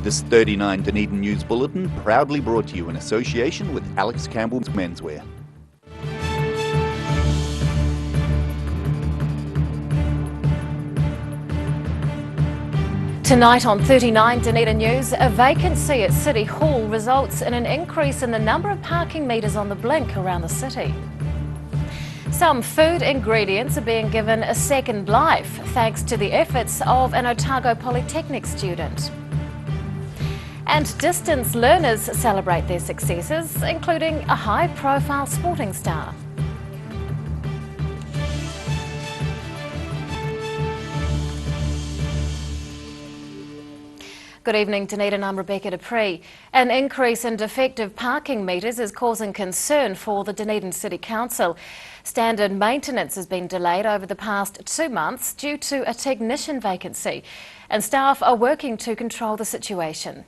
This 39 Dunedin News Bulletin proudly brought to you in association with Alex Campbell's Menswear. Tonight on 39 Dunedin News, a vacancy at City Hall results in an increase in the number of parking metres on the blink around the city. Some food ingredients are being given a second life thanks to the efforts of an Otago Polytechnic student. And distance learners celebrate their successes, including a high-profile sporting star. Good evening, Dunedin. I'm Rebecca Dupree. An increase in defective parking metres is causing concern for the Dunedin City Council. Standard maintenance has been delayed over the past 2 months due to a technician vacancy, and staff are working to control the situation.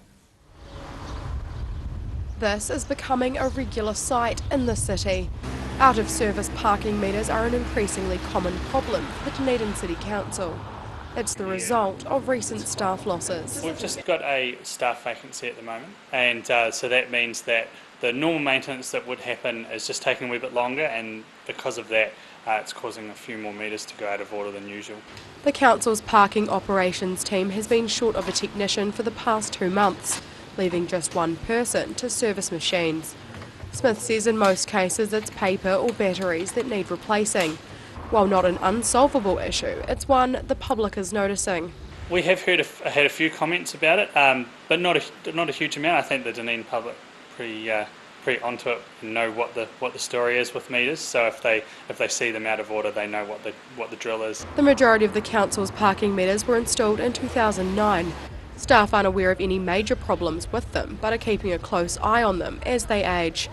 This is becoming a regular sight in the city. Out-of-service parking metres are an increasingly common problem for the Dunedin City Council. It's the result of recent staff losses. We've just got a staff vacancy at the moment, and so that means that the normal maintenance that would happen is just taking a wee bit longer, and because of that it's causing a few more metres to go out of order than usual. The council's parking operations team has been short of a technician for the past 2 months, leaving just one person to service machines. Smith says in most cases it's paper or batteries that need replacing. While not an unsolvable issue, it's one the public is noticing. We have had a few comments about it, but not a huge amount. I think the Dunedin public pretty onto it and know what the story is with meters. So if they see them out of order, they know what the drill is. The majority of the council's parking meters were installed in 2009. Staff aren't aware of any major problems with them, but are keeping a close eye on them as they age.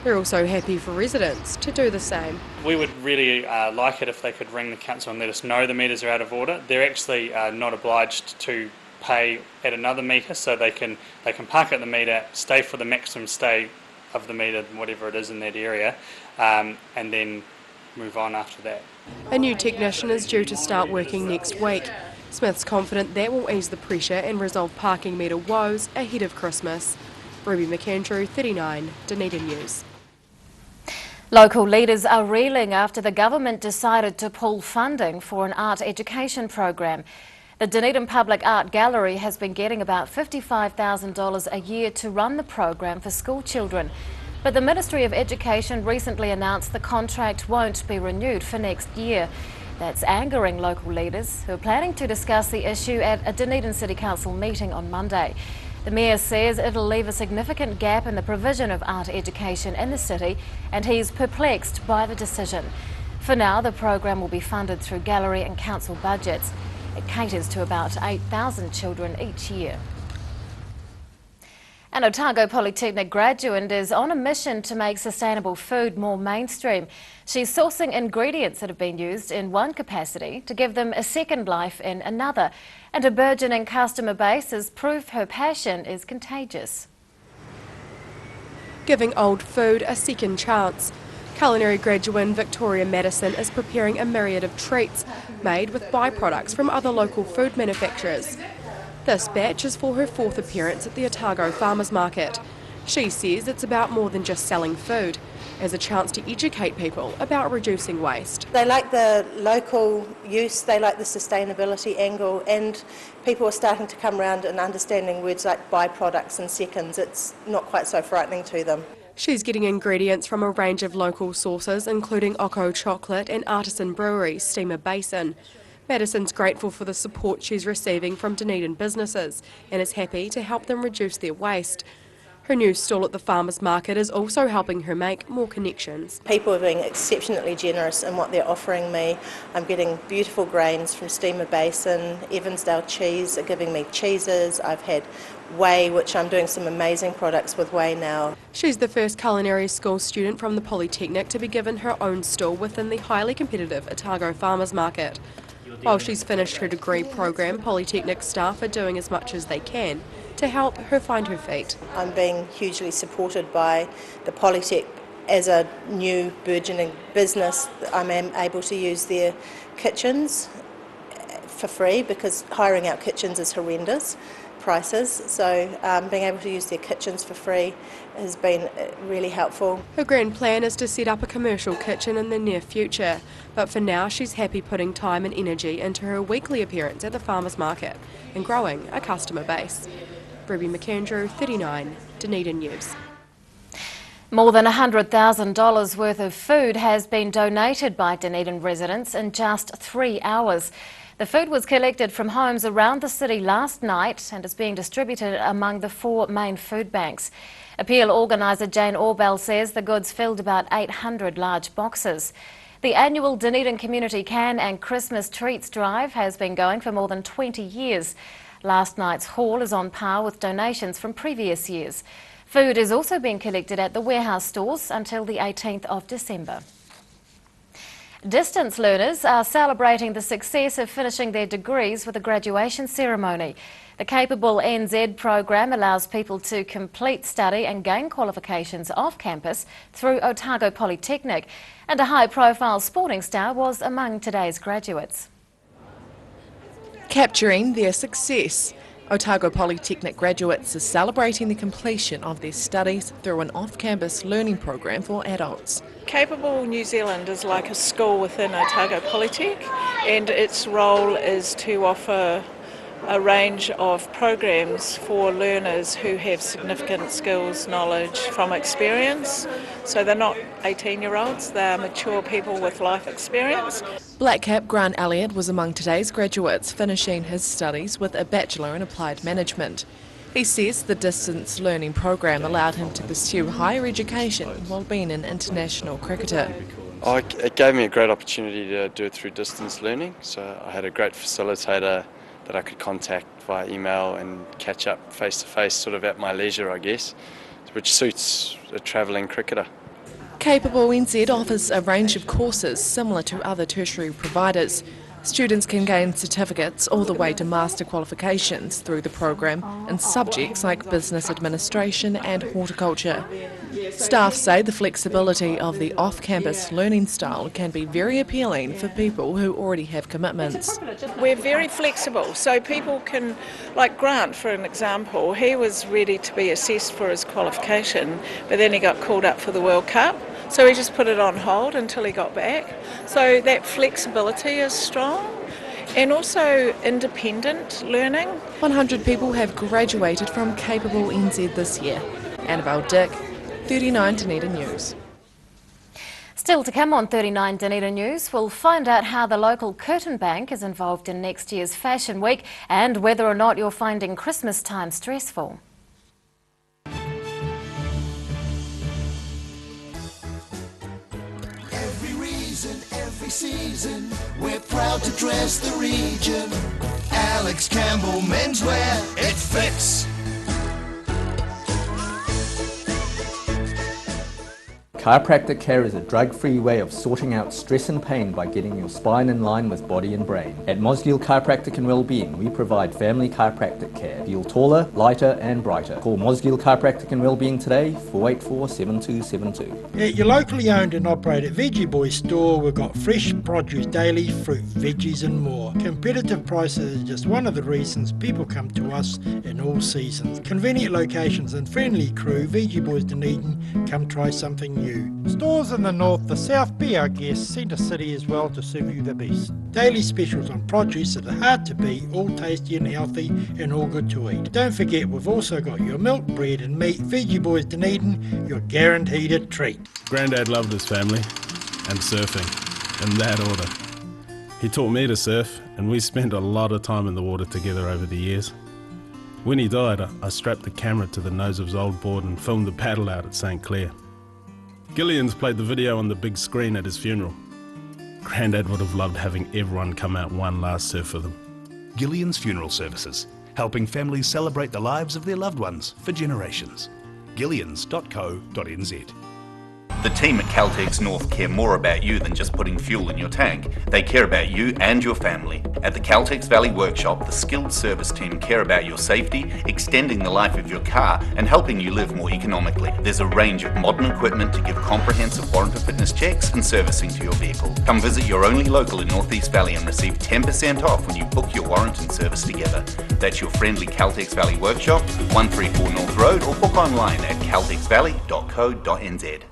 They're also happy for residents to do the same. We would really like it if they could ring the council and let us know the meters are out of order. They're actually not obliged to pay at another meter, so they can park at the meter, stay for the maximum stay of the meter, whatever it is in that area, and then move on after that. A new technician is due to start working next week. Smith's confident that will ease the pressure and resolve parking meter woes ahead of Christmas. Ruby McAndrew, 39 Dunedin News. Local leaders are reeling after the government decided to pull funding for an art education program. The Dunedin Public Art Gallery has been getting about $55,000 a year to run the program for school children. But the Ministry of Education recently announced the contract won't be renewed for next year. That's angering local leaders who are planning to discuss the issue at a Dunedin City Council meeting on Monday. The Mayor says it'll leave a significant gap in the provision of art education in the city, and he's perplexed by the decision. For now, the program will be funded through gallery and council budgets. It caters to about 8,000 children each year. An Otago Polytechnic graduate is on a mission to make sustainable food more mainstream. She's sourcing ingredients that have been used in one capacity to give them a second life in another. And a burgeoning customer base is proof her passion is contagious. Giving old food a second chance. Culinary graduate Victoria Madison is preparing a myriad of treats made with byproducts from other local food manufacturers. This batch is for her 4th appearance at the Otago Farmers Market. She says it's about more than just selling food, as a chance to educate people about reducing waste. They like the local use, they like the sustainability angle, and people are starting to come around and understanding words like byproducts and seconds. It's not quite so frightening to them. She's getting ingredients from a range of local sources, including Oko Chocolate and artisan brewery Steamer Basin. Madison's grateful for the support she's receiving from Dunedin businesses and is happy to help them reduce their waste. Her new stall at the farmers market is also helping her make more connections. People are being exceptionally generous in what they're offering me. I'm getting beautiful grains from Steamer Basin. Evansdale Cheese are giving me cheeses. I've had whey, which I'm doing some amazing products with whey now. She's the first culinary school student from the Polytechnic to be given her own stall within the highly competitive Otago Farmers Market. While she's finished her degree program, Polytechnic staff are doing as much as they can to help her find her feet. I'm being hugely supported by the Polytech as a new burgeoning business. I'm able to use their kitchens for free because hiring out kitchens is horrendous prices. So being able to use their kitchens for free has been really helpful. Her grand plan is to set up a commercial kitchen in the near future, but for now she's happy putting time and energy into her weekly appearance at the farmers market and growing a customer base. Ruby McAndrew, 39, Dunedin News. More than $100,000 worth of food has been donated by Dunedin residents in just 3 hours. The food was collected from homes around the city last night and is being distributed among the 4 main food banks. Appeal organiser Jane Orbell says the goods filled about 800 large boxes. The annual Dunedin Community Can and Christmas Treats Drive has been going for more than 20 years. Last night's haul is on par with donations from previous years. Food is also being collected at the warehouse stores until the 18th of December. Distance learners are celebrating the success of finishing their degrees with a graduation ceremony. The Capable NZ program allows people to complete study and gain qualifications off campus through Otago Polytechnic, and a high-profile sporting star was among today's graduates. Capturing their success, Otago Polytechnic graduates are celebrating the completion of their studies through an off-campus learning program for adults. Capable New Zealand is like a school within Otago Polytech, and its role is to offer a range of programs for learners who have significant skills, knowledge from experience. So they're not 18-year-olds, they're mature people with life experience. Black Cap Grant Elliott was among today's graduates, finishing his studies with a Bachelor in Applied Management. He says the distance learning program allowed him to pursue higher education while being an international cricketer. It gave me a great opportunity to do it through distance learning, so I had a great facilitator that I could contact via email and catch up face to face sort of at my leisure, I guess, which suits a travelling cricketer. Capable NZ offers a range of courses similar to other tertiary providers. Students can gain certificates all the way to master qualifications through the program in subjects like business administration and horticulture. Staff say the flexibility of the off-campus learning style can be very appealing for people who already have commitments. We're very flexible, so people can, like Grant for an example, he was ready to be assessed for his qualification, but then he got called up for the World Cup. So he just put it on hold until he got back. So that flexibility is strong, and also independent learning. 100 people have graduated from Capable NZ this year. Annabelle Dick, 39 Dunedin News. Still to come on 39 Dunedin News, we'll find out how the local curtain bank is involved in next year's Fashion Week and whether or not you're finding Christmas time stressful. Every season, we're proud to dress the region. Alex Campbell Menswear, it fits. Chiropractic care is a drug-free way of sorting out stress and pain by getting your spine in line with body and brain. At Mosgiel Chiropractic and Wellbeing, we provide family chiropractic care. Feel taller, lighter and brighter. Call Mosgiel Chiropractic and Wellbeing today, 484-7272. At your locally owned and operated Veggie Boys store, we've got fresh produce daily, fruit, veggies and more. Competitive prices is just one of the reasons people come to us in all seasons. Convenient locations and friendly crew, Veggie Boys Dunedin, come try something new. Stores in the north, the south, be our guest, Centre City as well to serve you the best. Daily specials on produce that are hard to beat, all tasty and healthy and all good to eat. Don't forget we've also got your milk, bread and meat. Veggie Boys Dunedin, you're guaranteed a treat. Grandad loved his family and surfing, in that order. He taught me to surf and we spent a lot of time in the water together over the years. When he died, I strapped the camera to the nose of his old board and filmed the paddle out at St. Clair. Gillian's played the video on the big screen at his funeral. Grandad would have loved having everyone come out one last surf with him. Gillian's Funeral Services, helping families celebrate the lives of their loved ones for generations. Gillians.co.nz. The team at Caltex North care more about you than just putting fuel in your tank. They care about you and your family. At the Caltex Valley Workshop, the skilled service team care about your safety, extending the life of your car and helping you live more economically. There's a range of modern equipment to give comprehensive warrant of fitness checks and servicing to your vehicle. Come visit your only local in North East Valley and receive 10% off when you book your warrant and service together. That's your friendly Caltex Valley Workshop, 134 North Road, or book online at caltexvalley.co.nz.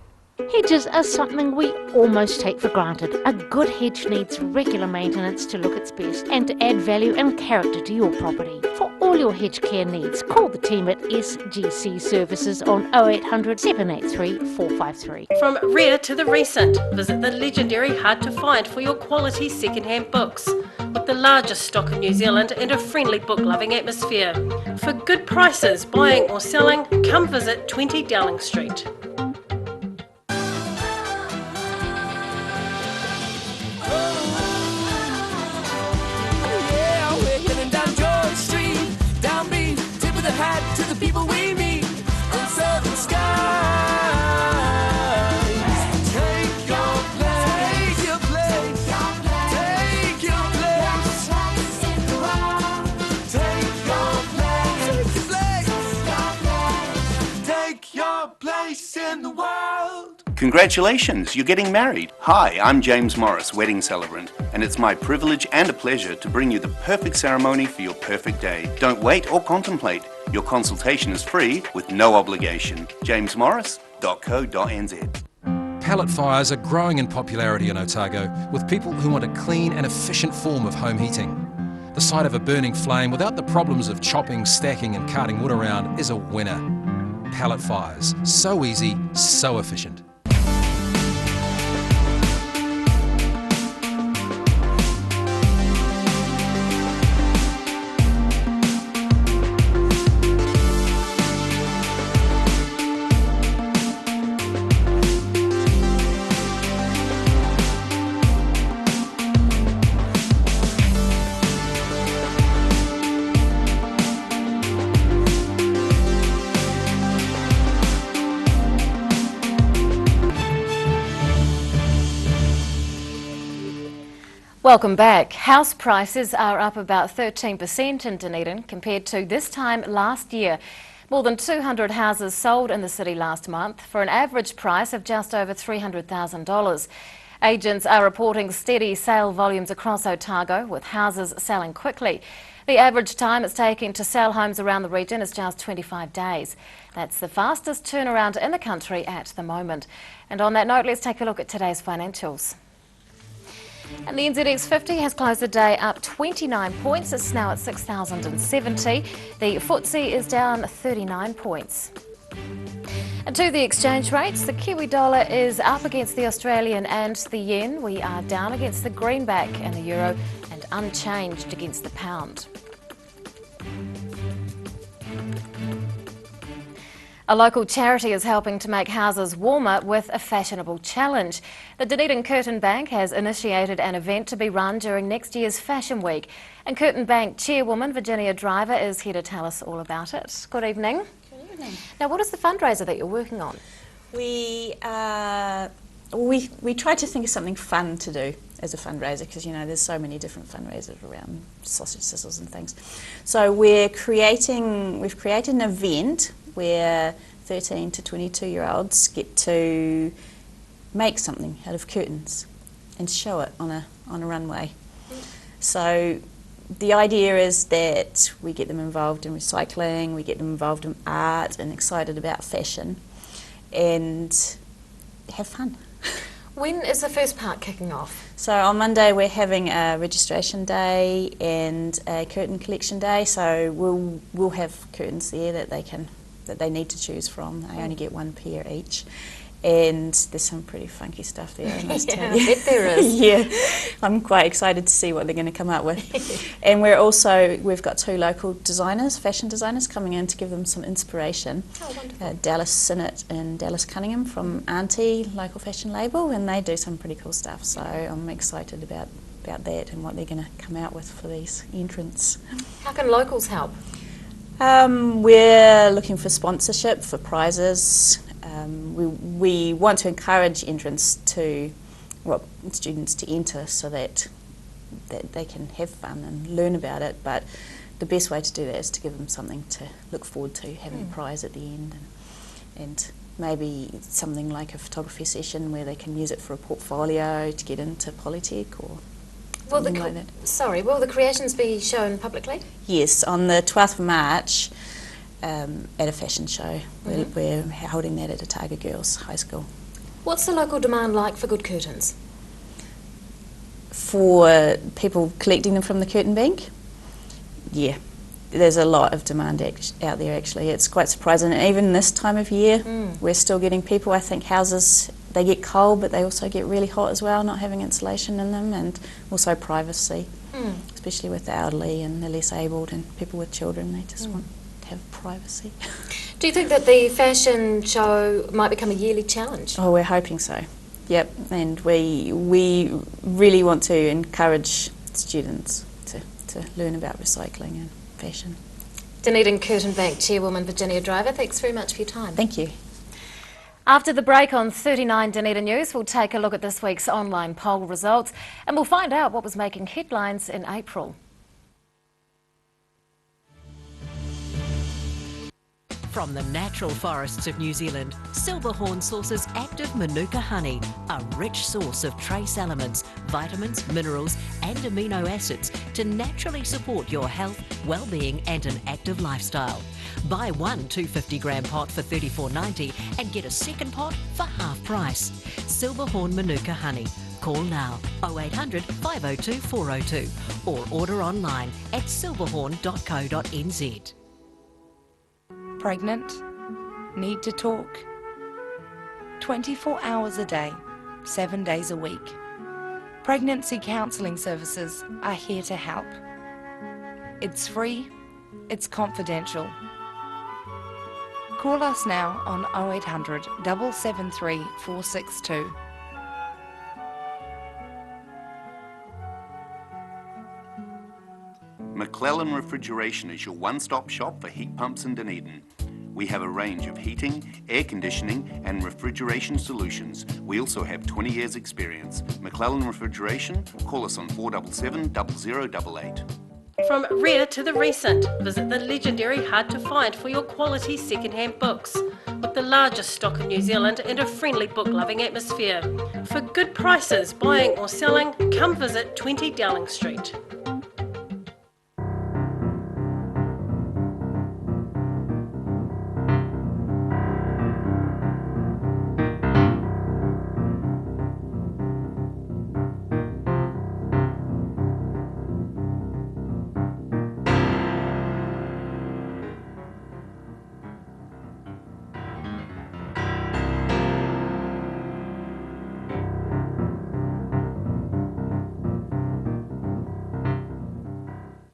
Hedges are something we almost take for granted. A good hedge needs regular maintenance to look its best and to add value and character to your property. For all your hedge care needs, call the team at SGC Services on 0800 783 453. From rare to the recent, visit the legendary Hard to Find for your quality second-hand books. With the largest stock in New Zealand and a friendly book-loving atmosphere. For good prices, buying or selling, come visit 20 Dowling Street. To the people we meet on southern skies. Take your place, take your place, take your place, take your place in the world. Congratulations, you're getting married. Hi, I'm James Morris, wedding celebrant, and it's my privilege and a pleasure to bring you the perfect ceremony for your perfect day. Don't wait or contemplate. Your consultation is free with no obligation. jamesmorris.co.nz. Pellet fires are growing in popularity in Otago, with people who want a clean and efficient form of home heating. The sight of a burning flame without the problems of chopping, stacking and carting wood around is a winner. Pellet fires, so easy, so efficient. Welcome back. House prices are up about 13% in Dunedin compared to this time last year. More than 200 houses sold in the city last month for an average price of just over $300,000. Agents are reporting steady sale volumes across Otago, with houses selling quickly. The average time it's taking to sell homes around the region is just 25 days. That's the fastest turnaround in the country at the moment. And on that note, let's take a look at today's financials. And the NZX 50 has closed the day up 29 points. It's now at 6,070. The FTSE is down 39 points. And to the exchange rates, the Kiwi dollar is up against the Australian and the yen. We are down against the greenback and the euro and unchanged against the pound. A local charity is helping to make houses warmer with a fashionable challenge. The Dunedin Curtin Bank has initiated an event to be run during next year's Fashion Week. And Curtin Bank chairwoman Virginia Driver is here to tell us all about it. Good evening. Good evening. Now, what is the fundraiser that you're working on? We try to think of something fun to do as a fundraiser, because you know there's so many different fundraisers around, sausage sizzles and things. So we've created an event where 13 to 22-year-olds get to make something out of curtains and show it on a runway. So the idea is that we get them involved in recycling, we get them involved in art and excited about fashion and have fun. When is the first part kicking off? So on Monday we're having a registration day and a curtain collection day, so we'll have curtains there that they need to choose from. They only get one pair each. And there's some pretty funky stuff there, I must tell you. I bet there is. Yeah, I'm quite excited to see what they're going to come up with. And we've got two local designers, fashion designers, coming in to give them some inspiration. Oh, wonderful. Dallas Sinnott and Dallas Cunningham from Auntie, local fashion label, and they do some pretty cool stuff. So I'm excited about that and what they're going to come out with for these entrants. How can locals help? We're looking for sponsorship, for prizes, We want to encourage students to enter so that they can have fun and learn about it, but the best way to do that is to give them something to look forward to, having a prize at the end, and maybe something like a photography session where they can use it for a portfolio to get into Polytech or something like that. Sorry, will the creations be shown publicly? Yes, on the 12th of March at a fashion show. We're holding that at Otago Girls High School. What's the local demand like for good curtains? For people collecting them from the curtain bank? Yeah, there's a lot of demand out there actually. It's quite surprising. And even this time of year, we're still getting people. I think houses, they get cold, but they also get really hot as well, not having insulation in them, and also privacy, especially with the elderly and the less abled and people with children. They just want to have privacy. Do you think that the fashion show might become a yearly challenge? Oh, we're hoping so. Yep, and we really want to encourage students to learn about recycling and fashion. Dunedin Curtain Bank Chairwoman Virginia Driver, thanks very much for your time. Thank you. After the break on 39 Dunedin News, we'll take a look at this week's online poll results and we'll find out what was making headlines in April. From the natural forests of New Zealand, Silverhorn sources active Manuka honey, a rich source of trace elements, vitamins, minerals and amino acids to naturally support your health, well-being and an active lifestyle. Buy one 250-gram pot for $34.90 and get a second pot for half price. Silverhorn Manuka honey. Call now 0800 502 402 or order online at silverhorn.co.nz. Pregnant? Need to talk? 24 hours a day, 7 days a week. Pregnancy counselling services are here to help. It's free, it's confidential. Call us now on 0800 773 462. McClellan Refrigeration is your one-stop shop for heat pumps in Dunedin. We have a range of heating, air conditioning and refrigeration solutions. We also have 20 years experience. McClellan Refrigeration, call us on 477 0088. From rare to the recent, visit the legendary Hard to Find for your quality second-hand books. With the largest stock in New Zealand and a friendly book-loving atmosphere. For good prices, buying or selling, come visit 20 Dowling Street.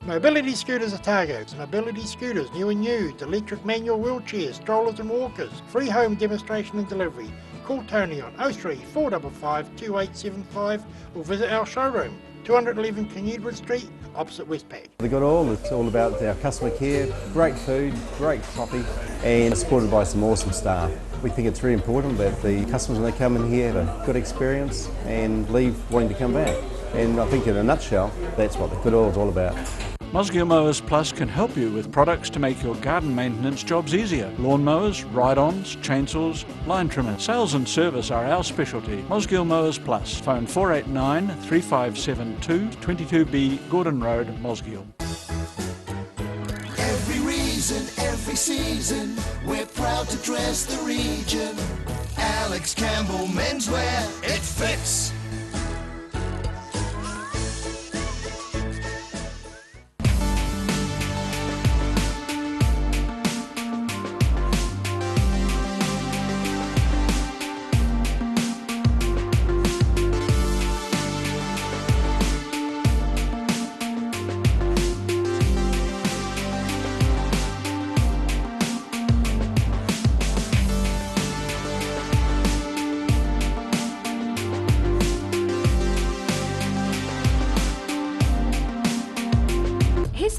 Mobility Scooters Otago. Mobility Scooters, new and used, electric manual wheelchairs, strollers and walkers. Free home demonstration and delivery. Call Tony on 03 455 2875 or visit our showroom, 211 Canudwood Street, opposite Westpac. The Good All, it's all about our customer care, great food, great coffee and supported by some awesome staff. We think it's very important that the customers when they come in here have a good experience and leave wanting to come back. And I think in a nutshell, that's what the Good All is all about. Mosgiel Mowers Plus can help you with products to make your garden maintenance jobs easier. Lawn mowers, ride-ons, chainsaws, line trimmers. Sales and service are our specialty. Mosgiel Mowers Plus. Phone 489 3572 22B Gordon Road, Mosgiel. Every reason, every season, we're proud to dress the region. Alex Campbell Menswear, it fits.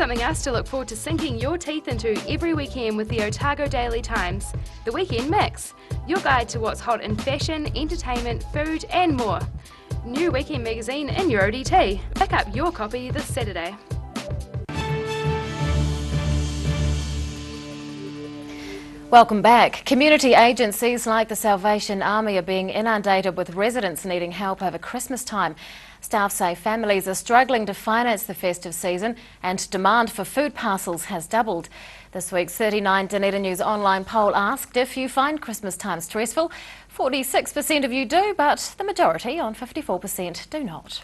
something else to look forward to sinking your teeth into every weekend with the Otago Daily Times, The Weekend Mix, your guide to what's hot in fashion, entertainment, food and more. New weekend magazine in your ODT. Pick up your copy this Saturday. Welcome back. Community agencies like the Salvation Army are being inundated with residents needing help over Christmas time. Staff say families are struggling to finance the festive season and demand for food parcels has doubled. This week's 39 Dunedin News online poll asked if you find Christmas time stressful. 46% of you do, but the majority, on 54%, do not.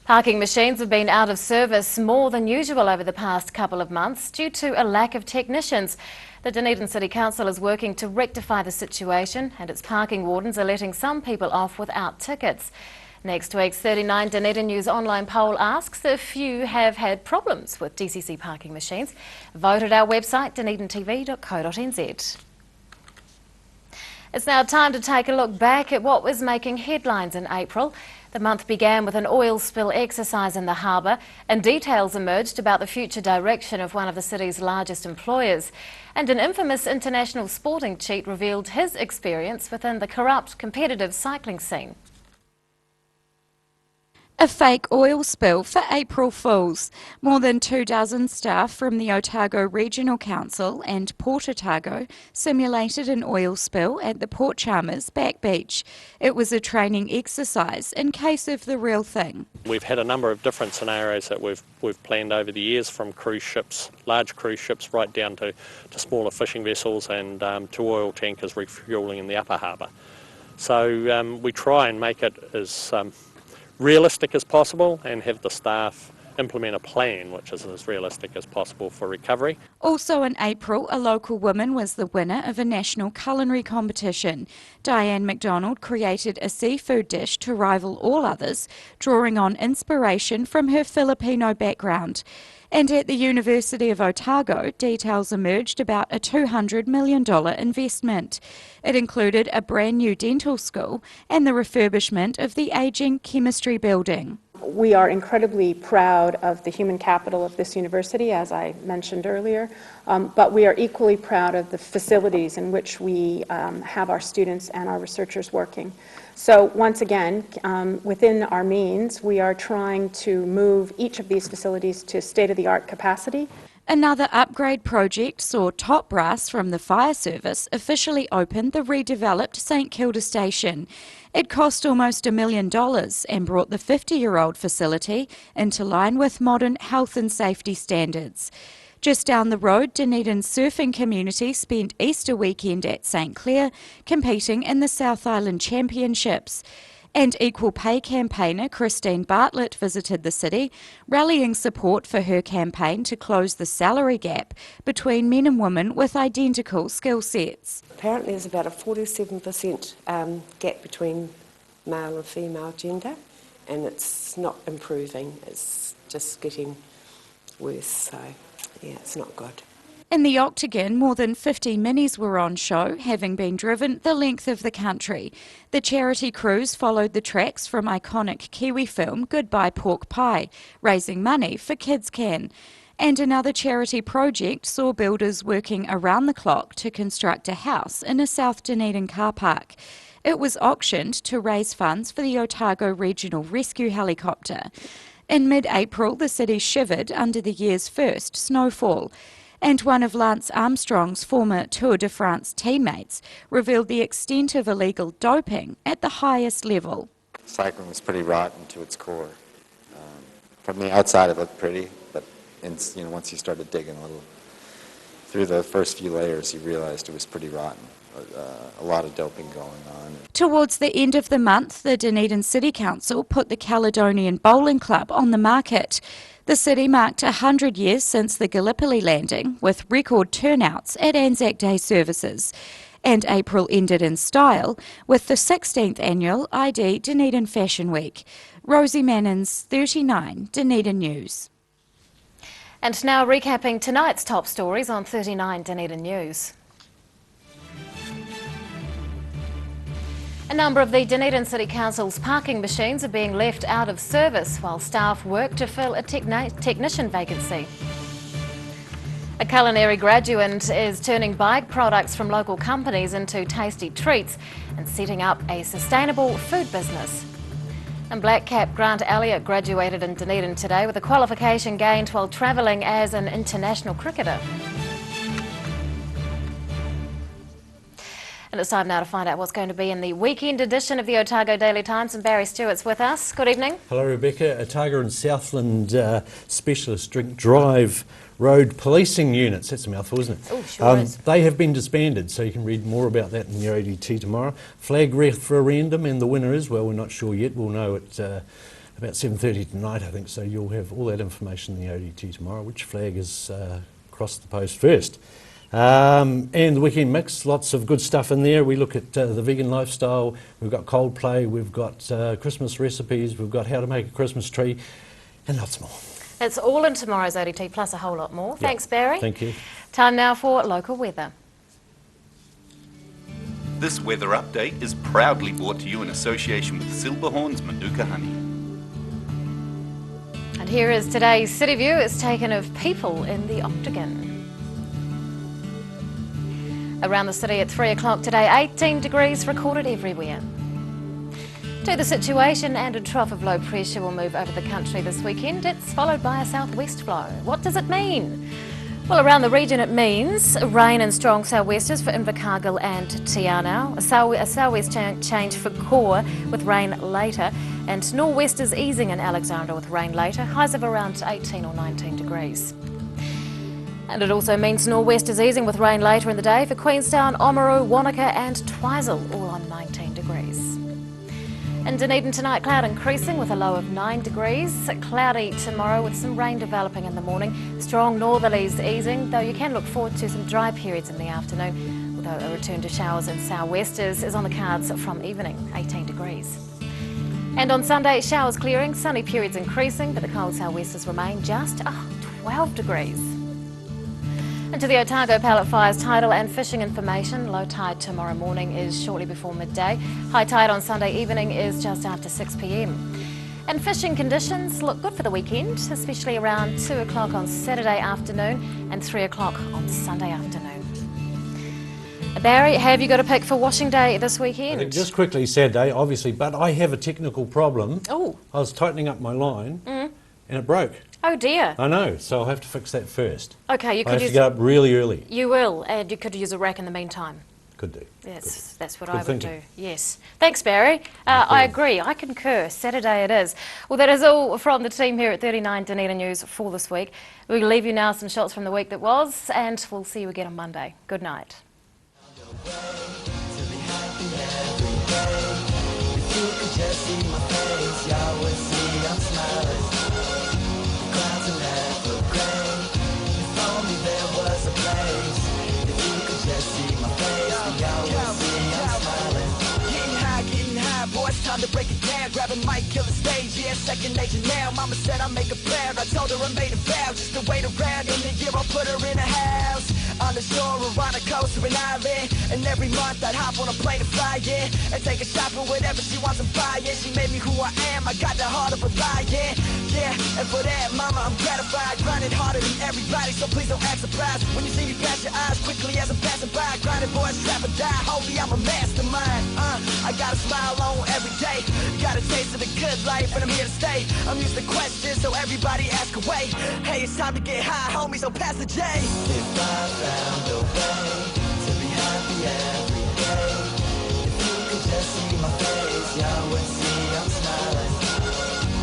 Parking machines have been out of service more than usual over the past couple of months due to a lack of technicians. The Dunedin City Council is working to rectify the situation, and its parking wardens are letting some people off without tickets. Next week's 39 Dunedin News online poll asks if you have had problems with DCC parking machines. Vote at our website dunedintv.co.nz. It's now time to take a look back at what was making headlines in April. The month began with an oil spill exercise in the harbour, and details emerged about the future direction of one of the city's largest employers. And an infamous international sporting cheat revealed his experience within the corrupt, competitive cycling scene. A fake oil spill for April Fools. More than 24 staff from the Otago Regional Council and Port Otago simulated an oil spill at the Port Chalmers Back Beach. It was a training exercise in case of the real thing. We've had a number of different scenarios that we've planned over the years, from cruise ships, large cruise ships, right down to smaller fishing vessels and to oil tankers refuelling in the upper harbour. So we try and make it as realistic as possible and have the staff implement a plan which is as realistic as possible for recovery. Also in April, a local woman was the winner of a national culinary competition. Diane McDonald created a seafood dish to rival all others, drawing on inspiration from her Filipino background. And at the University of Otago, details emerged about a $200 million investment. It included a brand new dental school and the refurbishment of the ageing chemistry building. We are incredibly proud of the human capital of this university, as I mentioned earlier, but we are equally proud of the facilities in which we have our students and our researchers working. So once again, within our means, we are trying to move each of these facilities to state-of-the-art capacity. Another upgrade project saw top brass from the fire service officially open the redeveloped St Kilda station. It cost almost $1 million and brought the 50-year-old facility into line with modern health and safety standards. Just down the road, Dunedin's surfing community spent Easter weekend at St Clair, competing in the South Island Championships. And equal pay campaigner Christine Bartlett visited the city, rallying support for her campaign to close the salary gap between men and women with identical skill sets. Apparently there's about a 47% gap between male and female gender, and it's not improving, it's just getting worse, so yeah, it's not good. In the Octagon, more than 50 minis were on show, having been driven the length of the country. The charity cruise followed the tracks from iconic Kiwi film Goodbye Pork Pie, raising money for Kids Can. And another charity project saw builders working around the clock to construct a house in a South Dunedin car park. It was auctioned to raise funds for the Otago Regional Rescue Helicopter. In mid-April, the city shivered under the year's first snowfall. And one of Lance Armstrong's former Tour de France teammates revealed the extent of illegal doping at the highest level. Cycling was pretty rotten to its core. From the outside it looked pretty, but once you started digging a little through the first few layers, you realized it was pretty rotten. A lot of doping going on. Towards the end of the month, the Dunedin City Council put the Caledonian Bowling Club on the market. The city marked 100 years since the Gallipoli landing, with record turnouts at Anzac Day services. And April ended in style with the 16th annual ID Dunedin Fashion Week. Rosie Mannins, 39 Dunedin News. And now recapping tonight's top stories on 39 Dunedin News. A number of the Dunedin City Council's parking machines are being left out of service while staff work to fill a technician vacancy. A culinary graduate is turning bike products from local companies into tasty treats and setting up a sustainable food business. And black cap Grant Elliott graduated in Dunedin today with a qualification gained while travelling as an international cricketer. And it's time now to find out what's going to be in the weekend edition of the Otago Daily Times, and Barry Stewart's with us. Good evening. Hello Rebecca. Otago and Southland Specialist Drink Drive Road Policing Units, that's a mouthful, isn't it? Oh, sure is. They have been disbanded, so you can read more about that in your ODT tomorrow. Flag referendum, and the winner is, well, we're not sure yet. We'll know at about 7:30 tonight, I think, so you'll have all that information in the ODT tomorrow, which flag is across the post first. And the weekend mix, lots of good stuff in there. We look at the vegan lifestyle, we've got Coldplay, we've got Christmas recipes, we've got how to make a Christmas tree, and lots more. It's all in tomorrow's ODT, plus a whole lot more. Yep. Thanks, Barry. Thank you. Time now for local weather. This weather update is proudly brought to you in association with Silverhorn's Manuka Honey. And here is today's City View. It's taken of people in the Octagon. Around the city at 3 o'clock today, 18 degrees recorded everywhere. To the situation, and a trough of low pressure will move over the country this weekend. It's followed by a southwest flow. What does it mean? Well, around the region it means rain and strong southwesters for Invercargill and Te Anau, a southwest change for Core with rain later, and nor'westers easing in Alexandra with rain later, highs of around 18 or 19 degrees. And it also means nor'westers easing with rain later in the day for Queenstown, Oamaru, Wanaka and Twizel, all on 19 degrees. In Dunedin tonight, cloud increasing with a low of 9 degrees. Cloudy tomorrow with some rain developing in the morning. Strong northerlies easing, though you can look forward to some dry periods in the afternoon, although a return to showers in southwesters is on the cards from evening, 18 degrees. And on Sunday, showers clearing, sunny periods increasing, but the cold southwesters remain just 12 degrees. And to the Otago Pallet Fires tidal and fishing information, low tide tomorrow morning is shortly before midday. High tide on Sunday evening is just after 6 p.m. And fishing conditions look good for the weekend, especially around 2 o'clock on Saturday afternoon and 3 o'clock on Sunday afternoon. Barry, have you got a pick for washing day this weekend? I think just quickly, Saturday, obviously, but I have a technical problem. Oh. I was tightening up my line and it broke. Oh dear. I know, so I'll have to fix that first. Okay, you could I have to get up really early. You will, and you could use a rack in the meantime. Could do. Yes, that's what Good I would thinking. do. Yes. Thanks, Barry. I agree. I concur. Saturday it is. Well, that is all from the team here at 39 Dunedin News for this week. We'll leave you now some shots from the week that was, and we'll see you again on Monday. Good night. Time to break it down, grab a mic, kill the stage, yeah, second nature now. Mama said I make a plan, I told her I made a vow, just to wait around. In a year I'll put her in a house, on the shore or on a coast or an island. And every month I'd hop on a plane to fly, yeah, and take a shot for whatever she wants to buy, yeah. She made me who I am, I got the heart of a lion, yeah. And for that, mama, I'm gratified, grinding harder than everybody, so please don't act surprised when you see me pass your eyes quickly as I'm passing by. Grinding boys, trap or die, holy, I'm a mastermind. I got a smile on every day, got a taste of the good life, and I'm here to stay. I'm used to questions, so everybody ask away. Hey, it's time to get high, homie, so pass the J. If I found a way to be happy every day, if you could just see my face, y'all would see I'm smiling.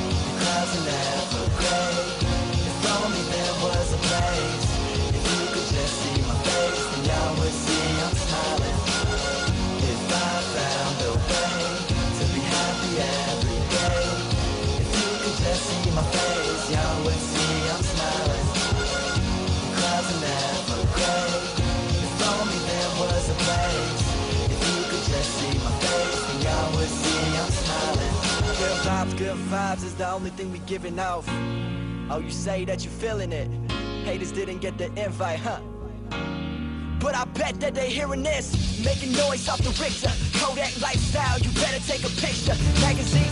The clouds are never gray. If only there was a place. If you could just see my face, then y'all would see I'm smiling. If I found a way to be happy every day, if you could just see my face, y'all would see I'm smiling. The clouds are never gray. If only there was a place. If you could just see my face, then y'all would see I'm smiling. Good vibes is the only thing we giving off. Oh, you say that you feeling it. Haters didn't get the invite, huh? but I bet that they hearing this. Making noise off the Richter, Kodak lifestyle, you better take a picture. Magazines.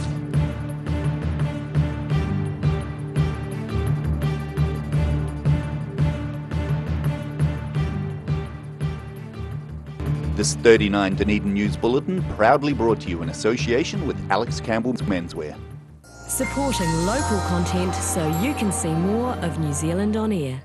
This 39 Dunedin News Bulletin proudly brought to you in association with Alex Campbell's Menswear. Supporting local content so you can see more of New Zealand on air.